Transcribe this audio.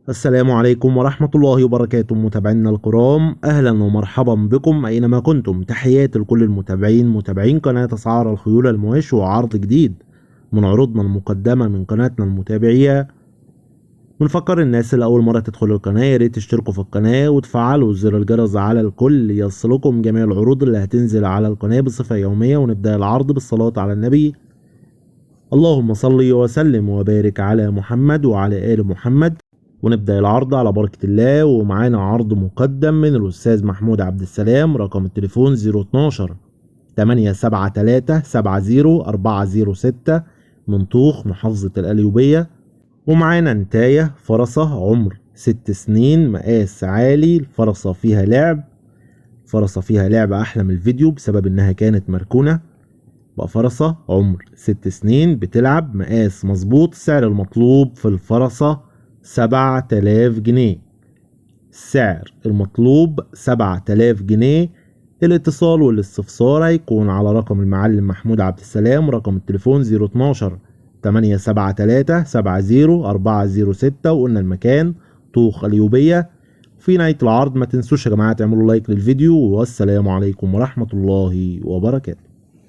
السلام عليكم ورحمة الله وبركاته متابعينا الكرام، أهلا ومرحبا بكم أينما كنتم. تحياتي لكل متابعين قناة أسعار الخيول المواشي وعرض جديد من عروضنا المقدمة من قناتنا المتابعية. بنفكر الناس اللي أول مرة تدخل القناة ياريت تشتركوا في القناة وتفعلوا زر الجرس على الكل يصلكم جميع العروض اللي هتنزل على القناة بصفة يومية. ونبدأ العرض بالصلاة على النبي. اللهم صل وسلم وبارك على محمد وعلى آل محمد. ونبدأ العرض على بركة الله، ومعانا عرض مقدم من الأستاذ محمود عبد السلام. رقم التليفون 012 873 70406 من طوخ محافظة القليوبية. ومعانا نتاية فرسة عمر 6 سنين مقاس عالي. الفرسة فيها لعب أحلى من الفيديو بسبب إنها كانت مركونة. بقى فرسة عمر 6 سنين بتلعب مقاس مظبوط. سعر المطلوب في الفرسة 7000 جنيه. السعر المطلوب 7000 جنيه. الاتصال والاستفسار هيكون على رقم المعلم محمود عبد السلام. رقم التليفون 012 873 70406. وقلنا المكان طوخ القليوبية. في نهاية العرض ما تنسوش يا جماعة تعملوا لايك للفيديو، والسلام عليكم ورحمة الله وبركاته.